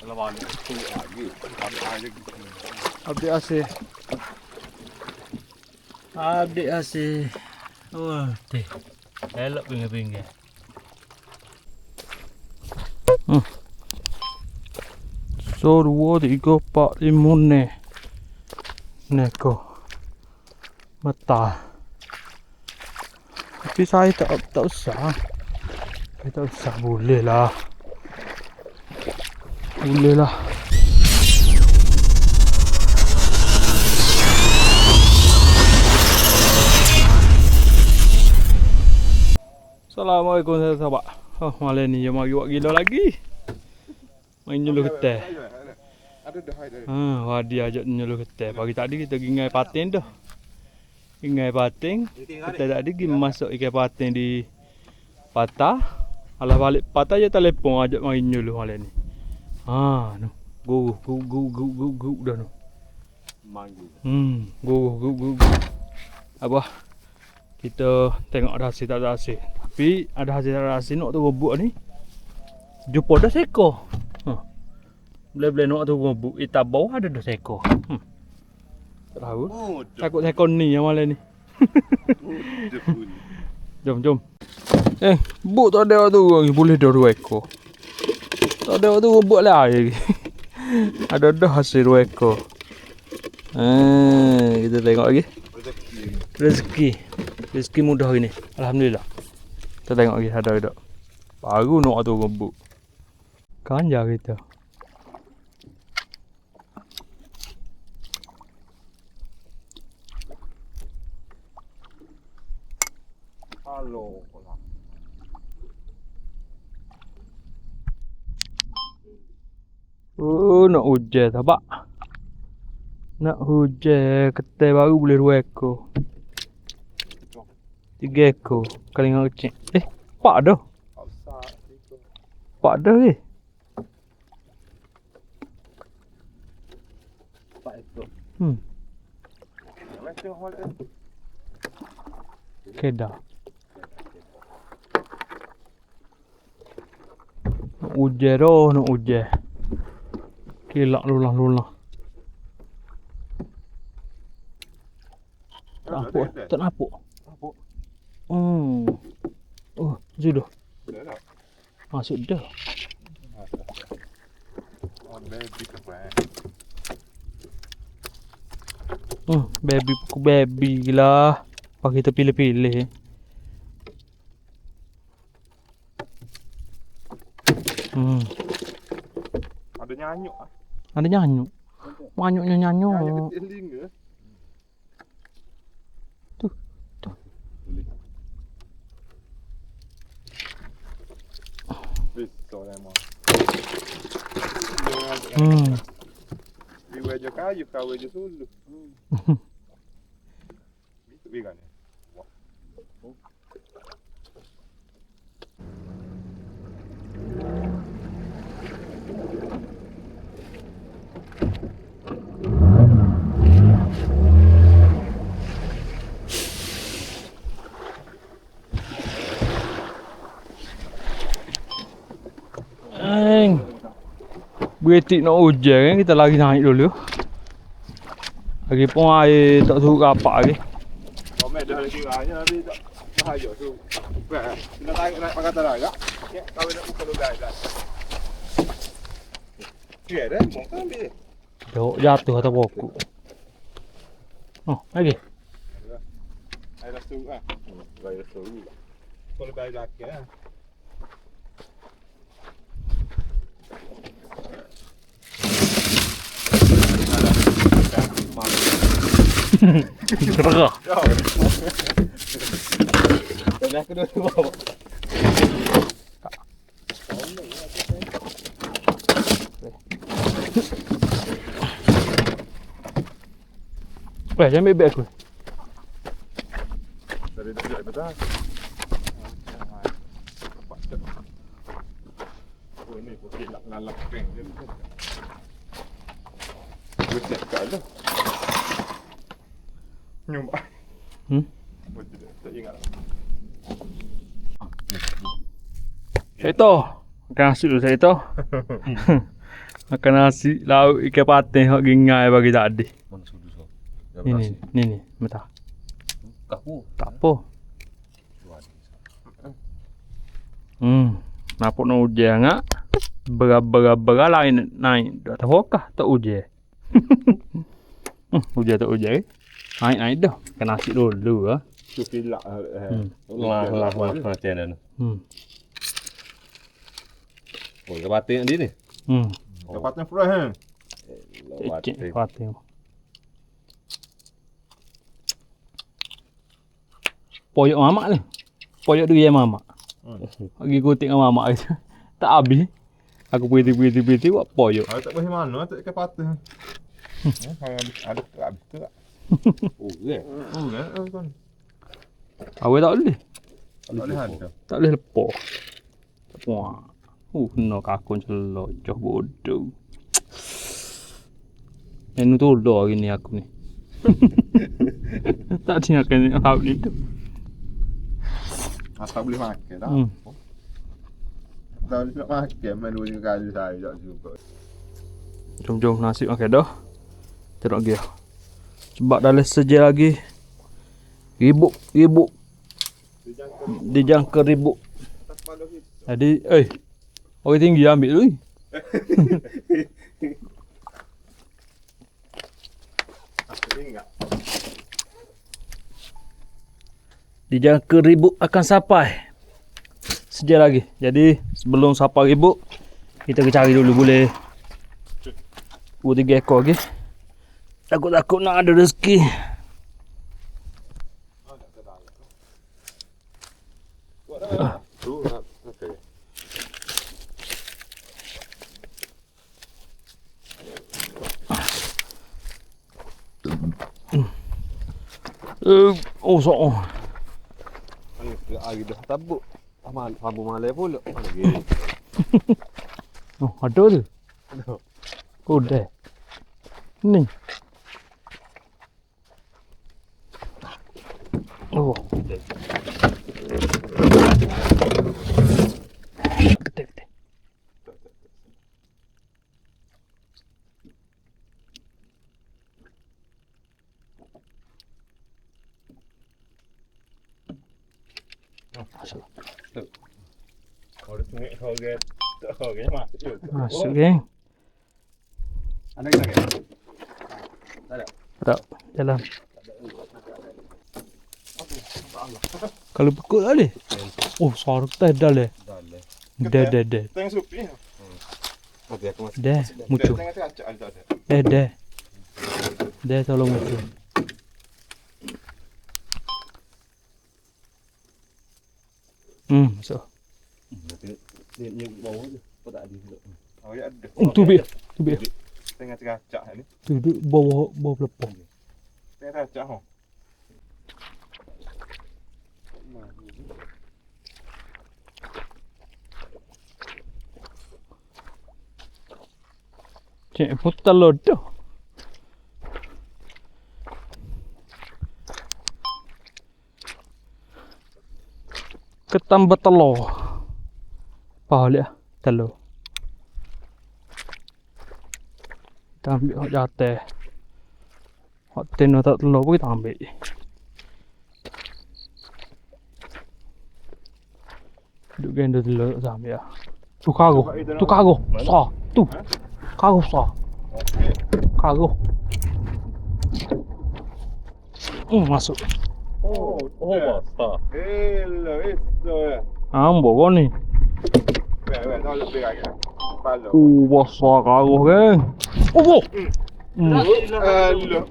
lawan tu lagi. Update AC. Update AC. Wah, teh. Elok pinggir-pinggir. So 2, 3, 4, 5 ni. Neko. Mata. Tapi saya tak usah. Saya tak usah, boleh lah. Boleh lah. Assalamualaikum sahabat. Oh, malam ni jom mari buat gila lagi. Main nyuluh getah. Ada dah ada. Wadi ajak nyuluh getah. Pagi tadi kita pergi ngai patin tu. Ngai patin. Kita tadi pergi masuk ikan patin di patah. Alah balik patah je telefon ajak mari nyuluh malam ni. No. Gu dah no. Manggu. Gu. Apa? Kita tengok ada hasil tak ada hasil. Tapi ada hasil tak ada hasil nak tu robok ni. Jumpa dah seekor. Boleh-boleh nak tu robok. Itak bawah ada dah seekor. Tak tahu. Takut seekor ni yang malam ni. Jom. Buk tak ada tu orang boleh dah 2 ekor. Tak ada tu robok lah lagi. Ada dah hasil 2 ekor. Kita tengok lagi. Rezeki mudah ini. Alhamdulillah. Kita tengok lagi ada tak. Baru nak tu robok. Kanja kita. Halo. Nak hujan sahabat. Nak hujan, ketai baru boleh 2 ekor. 3 ekor. Kali dengan kecil. 4 dah. 4 dah ke? 4 ekor. Okay dah. Nak hujan dah, nak hujan. Kilak lulang. Tak nampak. Sudah. Sudah. Baby pukul baby lah. Pak kita pilih-pilih. Ada nyanyuk. Ada nyanyuk. Manyuknya nyanyuk. Nyanyuk kecil ke? Tuh. Boleh. Besar memang. Dia wajah kayu, kau wajah sulu. Itu vegan ya? Beretik nak hujan kan, kita lari naik dulu. Lagi pun air tak suruh rapat lagi. Komen dah lagi raya tapi tak bahaya tu. Kita naik pakai teraga. Ya, kau nak buka dulu dah. Ya dah, mau ambil. Jatuh atas pokok. Lagi. Air dah suruh ah. Air dah suruh. Kalau baik lagi ah. Gerah. Dah kedua tu bawa. Jangan ambil beg aku. Dari dah betul. Ini putih nak lalap peng je. Betul sekali. Nyumba. Tak ingat. Saya tahu. Makan nasi dulu saya tahu. Makan nasi lauk ikan patin hok gingai bagi tadi. Mana sudu so? Ni, mentah. Kapu. Tak apa. Nampak no hujan ngak. Berapa lain naik. Tak tahu kah tak hujan. Hujan tak hujan. Naik dah. Makan nasi dulu ah. Tu filak. Lah macam mana? Oh, ikan patin dia ni. Kapatan fresh kan? Cik patin. Poyok mamak ni. Poyok dia mamak. Pergi kutik dengan mamak itu. Tak habis. Aku piti buat poyok. Tak boleh mana tak kapatan. Ada habis tu tak? Oh, ya. Kan. Awak tak boleh. Tak boleh ada. Tak boleh lepas. Wah. Kena kakun celocok bodoh. Menu tu dah hari ni aku ni. Tak tinggalkan lauk ni tu. Tak boleh makan tak? Tak boleh nak makan. Menu ni kali saya tak juga. Jom nasi makan dah. Teruk lagi. Sebab dah seje lagi. Ribuk. Dijangka ribuk. Jadi, orang tinggi ambil dulu. Dijangka ribuk akan sampai. Seje lagi. Jadi, sebelum sampai ribuk, kita cari dulu boleh 2-3 ekor lagi. Takut-takut nak ada rezeki. Tu okey. So. Hari dah tabuk. Sambung malai pula. Lagi. Oh, ada tu. Udah. Ni. Oh. Gede. Kalau tengok harga masuk juga. Masuk geng. Ada lagi? Tak. Jalan. Kalau pekut tak boleh. Oh, suara kita dah le. Dah. Tengok supi. Nanti aku masuk. Dah, muncul. Tengok acak ada. Dah. Dah tolong muncul. Masuk. Nanti ni bawah je. Kau tak ada dulu. Oh ya ada. Tu biar. Tengok acak ni. Duduk bawah pelepong. Tengok acak ho. Cik putar lodoh. Ketam bertelur. Balik telur. Kita ambil hak jatuh. Hak tin tak telur pun kita ambil. Duk gendut telur tak ambil lah. Tu kargo. Sah. Tu. Kargo sah. Kargo. Masuk. Oh, basta. Hello, itu ya. Ambo kau ni. Baik, tak lebih lagi. Palo. Besar kargo geng. Oh. Hello.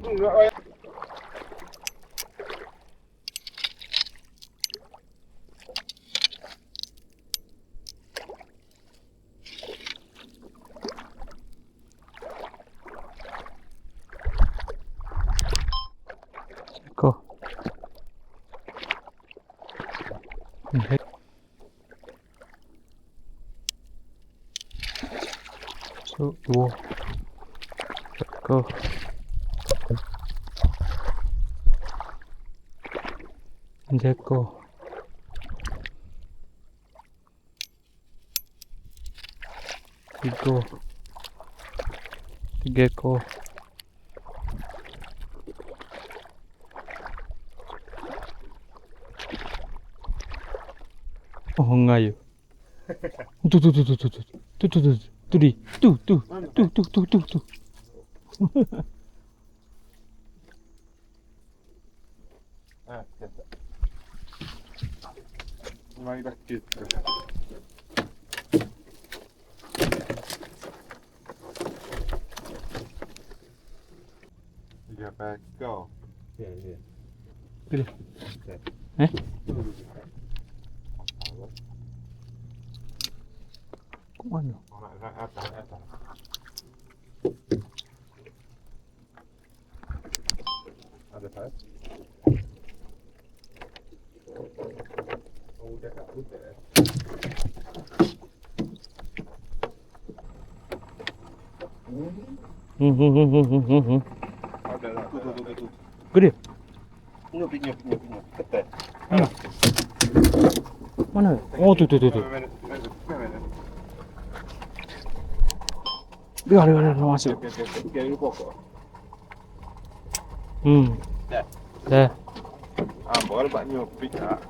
Kau. So, dua. Kau. Jeko. Tiga. 3 ekor. Oh, ngayu. Tu tu tu tu tu tu. Tu tu tu. Tu di. Tu tu. Tu tu tu tu tu. Titta. Mari bakit. Dia pakai kau. Ya, ya. Pilih. Eh? Kok mana? Orang atas. Ada pas. Oh, dah kat hutan. Ada lah. Tu. Gede. Punya. Ketat. Mana? Oh, tu. Biar masuk. Kira pokok. Dah. Dah. Baru banyak pijak.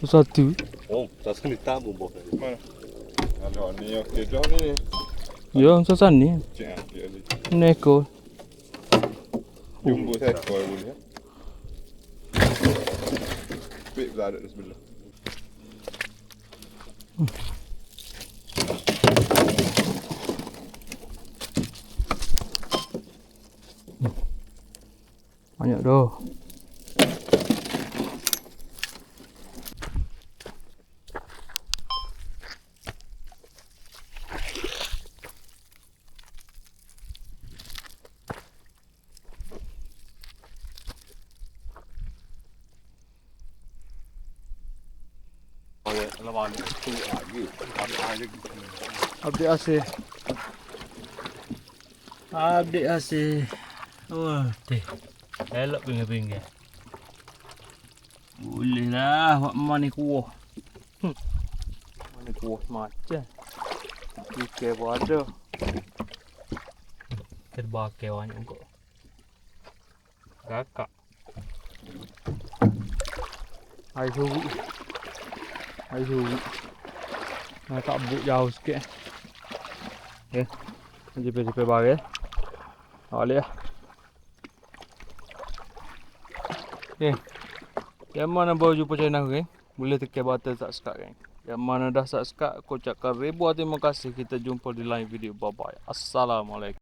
Satu. Oh, tak sekali tamu bawa. Mana? Ada ni yang kerja ni. Ya, sasan ni. Cik, dia ni. Neko. Jumbo saya kau boleh. Pik berada di sebelah. Banyak dah. Lawan tu lagi. Update asih. Update asih. Wah, teh. Elok pinggir-pinggir. Boleh lah, buat mana kuah. Mana kuah macam. Ikan pun ada. Terbakar banyak kok. Kakak. Air suhu. Nak tak buk jauh sikit. Okay. Jepit-jepit bagi. Balik lah. Okay. Yang mana baru jumpa channel aku, boleh tekan button subscribe. Yang mana dah subscribe, aku ucapkan ribuan terima kasih. Kita jumpa di lain video. Bye bye. Assalamualaikum.